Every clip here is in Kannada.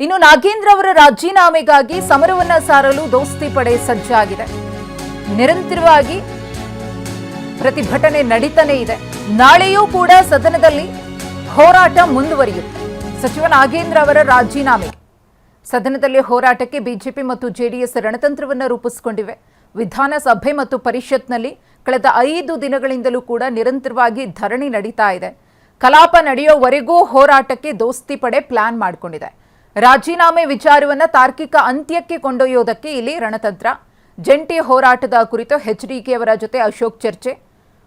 ಇನ್ನು ನಾಗೇಂದ್ರ ಅವರ ರಾಜೀನಾಮೆಗಾಗಿ ಸಮರವನ್ನ ಸಾರಲು ದೋಸ್ತಿ ಪಡೆ ಸಜ್ಜಾಗಿದೆ. ನಿರಂತರವಾಗಿ ಪ್ರತಿಭಟನೆ ನಡೀತಾನೆ ಇದೆ. ನಾಳೆಯೂ ಕೂಡ ಸದನದಲ್ಲಿ ಹೋರಾಟ ಮುಂದುವರಿಯುತ್ತೆ. ಸಚಿವ ನಾಗೇಂದ್ರ ಅವರ ರಾಜೀನಾಮೆ ಸದನದಲ್ಲಿ ಹೋರಾಟಕ್ಕೆ ಬಿಜೆಪಿ ಮತ್ತು ಜೆಡಿಎಸ್ ರಣತಂತ್ರವನ್ನು ರೂಪಿಸಿಕೊಂಡಿವೆ. ವಿಧಾನಸಭೆ ಮತ್ತು ಪರಿಷತ್ನಲ್ಲಿ ಕಳೆದ 5 ದಿನಗಳಿಂದಲೂ ಕೂಡ ನಿರಂತರವಾಗಿ ಧರಣಿ ನಡೀತಾ ಇದೆ. ಕಲಾಪ ನಡೆಯುವವರೆಗೂ ಹೋರಾಟಕ್ಕೆ ದೋಸ್ತಿ ಪಡೆ ಪ್ಲಾನ್ ಮಾಡಿಕೊಂಡಿದೆ. ರಾಜೀನಾಮೆ ವಿಚಾರವನ್ನು ತಾರ್ಕಿಕ ಅಂತ್ಯಕ್ಕೆ ಕೊಂಡೊಯ್ಯೋದಕ್ಕೆ ಇಲ್ಲಿ ರಣತಂತ್ರ. ಜಂಟಿ ಹೋರಾಟದ ಕುರಿತು ಎಚ್ಡಿಕೆ ಅವರ ಜೊತೆ ಅಶೋಕ್ ಚರ್ಚೆ.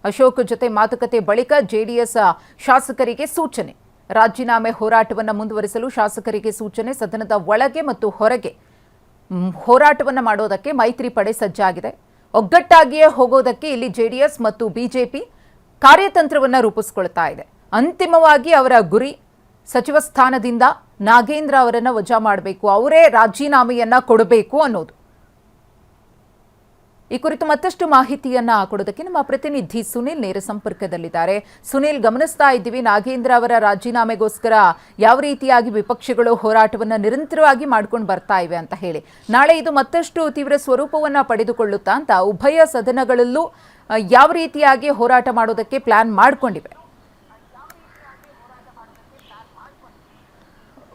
ಅಶೋಕ್ ಜೊತೆ ಮಾತುಕತೆ ಬಳಿಕ ಜೆಡಿಎಸ್ ಶಾಸಕರಿಗೆ ಸೂಚನೆ. ರಾಜೀನಾಮೆ ಹೋರಾಟವನ್ನು ಮುಂದುವರಿಸಲು ಶಾಸಕರಿಗೆ ಸೂಚನೆ. ಸದನದ ಒಳಗೆ ಮತ್ತು ಹೊರಗೆ ಹೋರಾಟವನ್ನು ಮಾಡೋದಕ್ಕೆ ಮೈತ್ರಿ ಪಡೆ ಸಜ್ಜಾಗಿದೆ. ಒಗ್ಗಟ್ಟಾಗಿಯೇ ಹೋಗೋದಕ್ಕೆ ಇಲ್ಲಿ ಜೆಡಿಎಸ್ ಮತ್ತು ಬಿಜೆಪಿ ಕಾರ್ಯತಂತ್ರವನ್ನು ರೂಪಿಸಿಕೊಳ್ತಾ ಇದೆ. ಅಂತಿಮವಾಗಿ ಅವರ ಗುರಿ ಸಚಿವ ಸ್ಥಾನದಿಂದ ನಾಗೇಂದ್ರ ಅವರನ್ನು ವಜಾ ಮಾಡಬೇಕು, ಅವರೇ ರಾಜೀನಾಮೆಯನ್ನ ಕೊಡಬೇಕು ಅನ್ನೋದು. ಈ ಕುರಿತು ಮತ್ತಷ್ಟು ಮಾಹಿತಿಯನ್ನ ಕೊಡೋದಕ್ಕೆ ನಮ್ಮ ಪ್ರತಿನಿಧಿ ಸುನಿಲ್ ನೇರ ಸಂಪರ್ಕದಲ್ಲಿದ್ದಾರೆ. ಸುನಿಲ್, ಗಮನಿಸ್ತಾ ಇದ್ದೀವಿ ನಾಗೇಂದ್ರ ಅವರ ರಾಜೀನಾಮೆಗೋಸ್ಕರ ಯಾವ ರೀತಿಯಾಗಿ ವಿಪಕ್ಷಗಳು ಹೋರಾಟವನ್ನು ನಿರಂತರವಾಗಿ ಮಾಡ್ಕೊಂಡು ಬರ್ತಾ ಇವೆ ಅಂತ ಹೇಳಿ, ನಾಳೆ ಇದು ಮತ್ತಷ್ಟು ತೀವ್ರ ಸ್ವರೂಪವನ್ನ ಪಡೆದುಕೊಳ್ಳುತ್ತಾ ಅಂತ ಉಭಯ ಸದನಗಳಲ್ಲೂ ಯಾವ ರೀತಿಯಾಗಿ ಹೋರಾಟ ಮಾಡೋದಕ್ಕೆ ಪ್ಲಾನ್ ಮಾಡಿಕೊಂಡಿವೆ?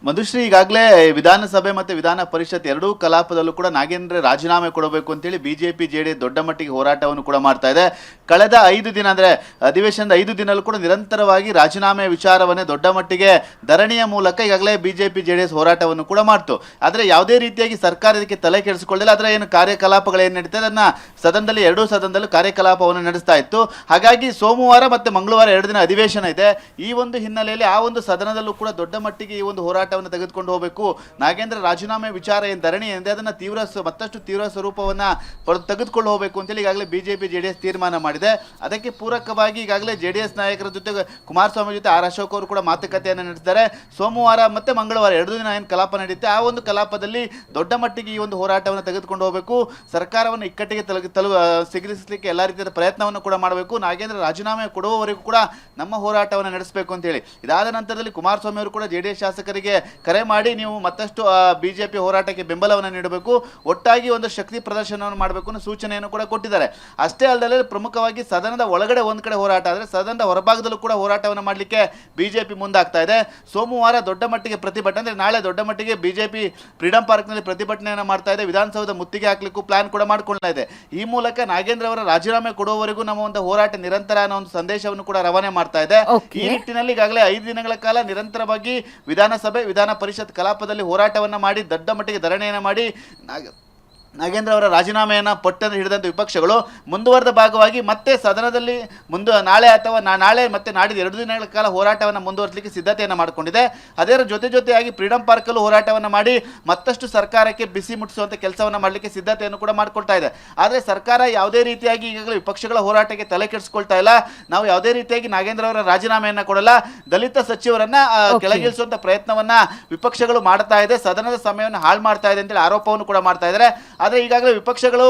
ಮಧುಶ್ರೀ, ಈಗಾಗಲೇ ವಿಧಾನಸಭೆ ಮತ್ತು ವಿಧಾನ ಪರಿಷತ್ ಎರಡೂ ಕಲಾಪದಲ್ಲೂ ಕೂಡ ನಾಗೇಂದ್ರ ರಾಜೀನಾಮೆ ಕೊಡಬೇಕು ಅಂತೇಳಿ ಬಿಜೆಪಿ ಜೆಡಿಎಸ್ ದೊಡ್ಡ ಮಟ್ಟಿಗೆ ಹೋರಾಟವನ್ನು ಕೂಡ ಮಾಡ್ತಾ ಇದೆ. ಕಳೆದ 5 ದಿನ ಅಂದರೆ ಅಧಿವೇಶನದ 5 ದಿನಲ್ಲೂ ಕೂಡ ನಿರಂತರವಾಗಿ ರಾಜೀನಾಮೆ ವಿಚಾರವನ್ನೇ ದೊಡ್ಡ ಮಟ್ಟಿಗೆ ಧರಣಿಯ ಮೂಲಕ ಈಗಾಗಲೇ ಬಿಜೆಪಿ ಜೆಡಿಎಸ್ ಹೋರಾಟವನ್ನು ಕೂಡ ಮಾಡ್ತು. ಆದರೆ ಯಾವುದೇ ರೀತಿಯಾಗಿ ಸರ್ಕಾರ ಇದಕ್ಕೆ ತಲೆ ಕೆಡಿಸಿಕೊಳ್ಳಿಲ್ಲ. ಅದರ ಏನು ಕಾರ್ಯಕಲಾಪಗಳು ಏನು ನಡೀತದೆ ಅದನ್ನ ಸದನದಲ್ಲಿ ಎರಡೂ ಸದನದಲ್ಲೂ ಕಾರ್ಯಕಲಾಪವನ್ನು ನಡೆಸ್ತಾ ಇತ್ತು. ಹಾಗಾಗಿ ಸೋಮವಾರ ಮತ್ತು ಮಂಗಳವಾರ 2 ದಿನ ಅಧಿವೇಶನ ಇದೆ. ಈ ಒಂದು ಹಿನ್ನೆಲೆಯಲ್ಲಿ ಆ ಒಂದು ಸದನದಲ್ಲೂ ಕೂಡ ದೊಡ್ಡ ಮಟ್ಟಿಗೆ ಈ ಒಂದು ಹೋರಾಟ ತೆಗೆದುಕೊಂಡು ಹೋಗಬೇಕು. ನಾಗೇಂದ್ರ ರಾಜೀನಾಮೆ ವಿಚಾರ ಏನು ಧರಣಿ ಏನಿದೆ ಅದನ್ನ ಮತ್ತಷ್ಟು ತೀವ್ರ ಸ್ವರೂಪವನ್ನ ತೆಗೆದುಕೊಂಡು ಹೋಗಬೇಕು ಅಂತೇಳಿ ಈಗಾಗಲೇ ಬಿಜೆಪಿ ಜೆಡಿಎಸ್ ತೀರ್ಮಾನ ಮಾಡಿದೆ. ಅದಕ್ಕೆ ಪೂರಕವಾಗಿ ಈಗಾಗಲೇ ಜೆಡಿಎಸ್ ನಾಯಕರ ಜೊತೆ ಕುಮಾರಸ್ವಾಮಿ ಜೊತೆ ಆರ್ ಅಶೋಕ್ ಅವರು ಕೂಡ ಮಾತುಕತೆಯನ್ನು ನಡೆಸಿದ್ದಾರೆ. ಸೋಮವಾರ ಮತ್ತೆ ಮಂಗಳವಾರ 2 ದಿನ ಏನು ಕಲಾಪ ನಡೆಯುತ್ತೆ ಆ ಒಂದು ಕಲಾಪದಲ್ಲಿ ದೊಡ್ಡ ಮಟ್ಟಿಗೆ ಈ ಒಂದು ಹೋರಾಟವನ್ನು ತೆಗೆದುಕೊಂಡು ಹೋಗಬೇಕು. ಸರ್ಕಾರವನ್ನು ಇಕ್ಕಟ್ಟಿಗೆ ಸಿಗಿರಿಸಲಿಕ್ಕೆ ಎಲ್ಲ ರೀತಿಯ ಪ್ರಯತ್ನವನ್ನು ಕೂಡ ಮಾಡಬೇಕು. ನಾಗೇಂದ್ರ ರಾಜೀನಾಮೆ ಕೊಡುವವರೆಗೂ ಕೂಡ ನಮ್ಮ ಹೋರಾಟವನ್ನು ನಡೆಸಬೇಕು ಅಂತ ಹೇಳಿ ಇದಾದ ನಂತರದಲ್ಲಿ ಕುಮಾರಸ್ವಾಮಿ ಅವರು ಕೂಡ ಜೆಡಿಎಸ್ ಶಾಸಕರಿಗೆ ಕರೆ ಮಾಡಿ ನೀವು ಮತ್ತಷ್ಟು ಬಿಜೆಪಿ ಹೋರಾಟಕ್ಕೆ ಬೆಂಬಲವನ್ನು ನೀಡಬೇಕು, ಒಟ್ಟಾಗಿ ಒಂದು ಶಕ್ತಿ ಪ್ರದರ್ಶನವನ್ನು ಮಾಡಬೇಕು ಅನ್ನೋ ಸೂಚನೆಯನ್ನು ಕೂಡ ಕೊಟ್ಟಿದ್ದಾರೆ. ಅಷ್ಟೇ ಅಲ್ಲದೆ ಪ್ರಮುಖವಾಗಿ ಸದನದ ಒಳಗಡೆ ಒಂದು ಕಡೆ ಹೋರಾಟ ಆದರೆ ಸದನದ ಹೊರಭಾಗದಲ್ಲೂ ಕೂಡ ಹೋರಾಟವನ್ನು ಮಾಡಲಿಕ್ಕೆ ಬಿಜೆಪಿ ಮುಂದಾಗ್ತಾ ಇದೆ. ಸೋಮವಾರ ದೊಡ್ಡ ಮಟ್ಟಿಗೆ ಪ್ರತಿಭಟನೆ ಅಂದರೆ ನಾಳೆ ದೊಡ್ಡ ಮಟ್ಟಿಗೆ ಬಿಜೆಪಿ ಫ್ರೀಡಂ ಪಾರ್ಕ್ನಲ್ಲಿ ಪ್ರತಿಭಟನೆಯನ್ನು ಮಾಡ್ತಾ ಇದೆ. ವಿಧಾನಸೌಧ ಮುತ್ತಿಗೆ ಹಾಕಲಿಕ್ಕೂ ಪ್ಲಾನ್ ಕೂಡ ಮಾಡಿಕೊಳ್ಳಾ ಇದೆ. ಈ ಮೂಲಕ ನಾಗೇಂದ್ರ ಅವರ ರಾಜೀನಾಮೆ ಕೊಡುವವರೆಗೂ ನಮ್ಮ ಒಂದು ಹೋರಾಟ ನಿರಂತರ ಅನ್ನೋ ಒಂದು ಸಂದೇಶವನ್ನು ಕೂಡ ರವಾನೆ ಮಾಡ್ತಾ ಇದೆ. ಈ ನಿಟ್ಟಿನಲ್ಲಿ ಈಗಾಗಲೇ 5 ದಿನಗಳ ಕಾಲ ನಿರಂತರವಾಗಿ ವಿಧಾನಸಭೆ ವಿಧಾನ ಪರಿಷತ್ ಕಲಾಪದಲ್ಲಿ ಹೋರಾಟವನ್ನು ಮಾಡಿ ದೊಡ್ಡ ಮಟ್ಟಿಗೆ ಧರಣಿಯನ್ನು ಮಾಡಿ ನಾಗೇಂದ್ರ ಅವರ ರಾಜೀನಾಮೆಯನ್ನು ಪಟ್ಟನ್ನು ಹಿಡಿದಂಥ ವಿಪಕ್ಷಗಳು ಮುಂದುವರೆದ ಭಾಗವಾಗಿ ಮತ್ತೆ ಸದನದಲ್ಲಿ ನಾಳೆ ಅಥವಾ ನಾಳೆ ಮತ್ತೆ ನಾಡಿದ 2 ದಿನಗಳ ಕಾಲ ಹೋರಾಟವನ್ನು ಮುಂದುವರಿಸಲಿಕ್ಕೆ ಸಿದ್ಧತೆಯನ್ನು ಮಾಡಿಕೊಂಡಿದೆ. ಅದರ ಜೊತೆಯಾಗಿ ಫ್ರೀಡಂ ಪಾರ್ಕಲ್ಲೂ ಹೋರಾಟವನ್ನು ಮಾಡಿ ಮತ್ತಷ್ಟು ಸರ್ಕಾರಕ್ಕೆ ಬಿಸಿ ಮುಟ್ಟಿಸುವಂಥ ಕೆಲಸವನ್ನು ಮಾಡಲಿಕ್ಕೆ ಸಿದ್ಧತೆಯನ್ನು ಕೂಡ ಮಾಡಿಕೊಳ್ತಾ ಇದೆ. ಆದರೆ ಸರ್ಕಾರ ಯಾವುದೇ ರೀತಿಯಾಗಿ ಈಗಾಗಲೇ ವಿಪಕ್ಷಗಳ ಹೋರಾಟಕ್ಕೆ ತಲೆ ಕೆಡಿಸ್ಕೊಳ್ತಾ ಇಲ್ಲ. ನಾವು ಯಾವುದೇ ರೀತಿಯಾಗಿ ನಾಗೇಂದ್ರ ಅವರ ರಾಜೀನಾಮೆಯನ್ನು ಕೊಡಲ್ಲ, ದಲಿತ ಸಚಿವರನ್ನ ಕೆಳಗಿಳಿಸುವಂಥ ಪ್ರಯತ್ನವನ್ನ ವಿಪಕ್ಷಗಳು ಮಾಡ್ತಾ ಇದೆ, ಸದನದ ಸಮಯವನ್ನು ಹಾಳು ಮಾಡ್ತಾ ಇದೆ ಅಂತೇಳಿ ಆರೋಪವನ್ನು ಕೂಡ ಮಾಡ್ತಾ ಇದ್ದಾರೆ. ಆದರೆ ಈಗಾಗಲೇ ವಿಪಕ್ಷಗಳು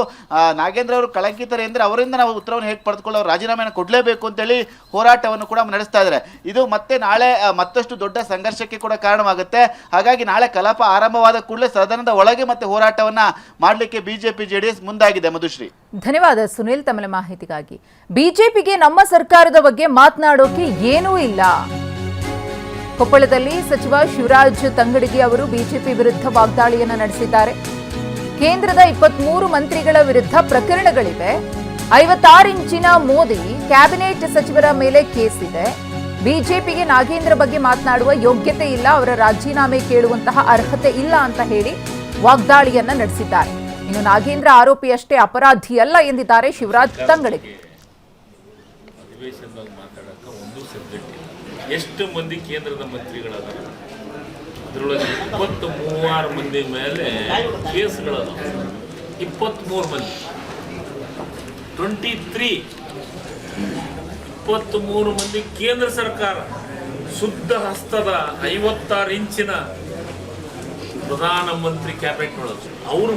ನಾಗೇಂದ್ರ ಅವರು ಕಳಂಕಿತರೆ ಅಂದರೆ ಅವರಿಂದ ನಾವು ಉತ್ತರವನ್ನು ಹೇಗೆ ಪಡೆದುಕೊಳ್ಳೋ ರಾಜೀನಾಮೆಯನ್ನು ಕೊಡಲೇಬೇಕು ಅಂತೇಳಿ ಹೋರಾಟವನ್ನು ಕೂಡ ನಡೆಸ್ತಾ ಇದ್ದಾರೆ. ಇದು ಮತ್ತೆ ನಾಳೆ ಮತ್ತಷ್ಟು ದೊಡ್ಡ ಸಂಘರ್ಷಕ್ಕೆ ಕೂಡ ಕಾರಣವಾಗುತ್ತೆ. ಹಾಗಾಗಿ ನಾಳೆ ಕಲಾಪ ಆರಂಭವಾದ ಕೂಡಲೇ ಸದನದ ಒಳಗೆ ಮತ್ತೆ ಹೋರಾಟವನ್ನು ಮಾಡಲಿಕ್ಕೆ ಬಿಜೆಪಿ ಜೆಡಿಎಸ್ ಮುಂದಾಗಿದೆ. ಮಧುಶ್ರೀ, ಧನ್ಯವಾದ ಸುನಿಲ್ ತಮ್ಮ ಮಾಹಿತಿಗಾಗಿ. ಬಿಜೆಪಿಗೆ ನಮ್ಮ ಸರ್ಕಾರದ ಬಗ್ಗೆ ಮಾತನಾಡೋಕೆ ಏನೂ ಇಲ್ಲ. ಕೊಪ್ಪಳದಲ್ಲಿ ಸಚಿವ ಶಿವರಾಜ್ ತಂಗಡಗಿ ಅವರು ಬಿಜೆಪಿ ವಿರುದ್ಧ ವಾಗ್ದಾಳಿಯನ್ನು ನಡೆಸಿದ್ದಾರೆ. ಕೇಂದ್ರದ 23 ಮಂತ್ರಿಗಳ ವಿರುದ್ಧ ಪ್ರಕರಣಗಳಿವೆ. 56 ಇಂಚಿನ ಮೋದಿ ಕ್ಯಾಬಿನೆಟ್ ಸಚಿವರ ಮೇಲೆ ಕೇಸ್ ಇದೆ. ಬಿಜೆಪಿಗೆ ನಾಗೇಂದ್ರ ಬಗ್ಗೆ ಮಾತನಾಡುವ ಯೋಗ್ಯತೆ ಇಲ್ಲ, ಅವರ ರಾಜೀನಾಮೆ ಕೇಳುವಂತಹ ಅರ್ಹತೆ ಇಲ್ಲ ಅಂತ ಹೇಳಿ ವಾಗ್ದಾಳಿಯನ್ನ ನಡೆಸಿದ್ದಾರೆ. ಇನ್ನು ನಾಗೇಂದ್ರ ಆರೋಪಿಯಷ್ಟೇ ಅಪರಾಧಿ ಅಲ್ಲ ಎಂದಿದ್ದಾರೆ ಶಿವರಾಜ್ ತಂಗಡಗಿ. ಎಷ್ಟು ಮಂದಿ ಕೇಂದ್ರದ ಮಂತ್ರಿಗಳಾದ ಅದರೊಳಗೆ 23 ಮಂದಿ ಮೇಲೆ ಕೇಸ್ಗಳದ 23 ಮಂದಿ 23 ಮಂದಿ ಕೇಂದ್ರ ಸರ್ಕಾರ ಶುದ್ಧ ಹಸ್ತದ 56 ಇಂಚಿನ ಪ್ರಧಾನಮಂತ್ರಿ ಕ್ಯಾಬಿನೆಟ್ ಒಳಗೆ ಅವರು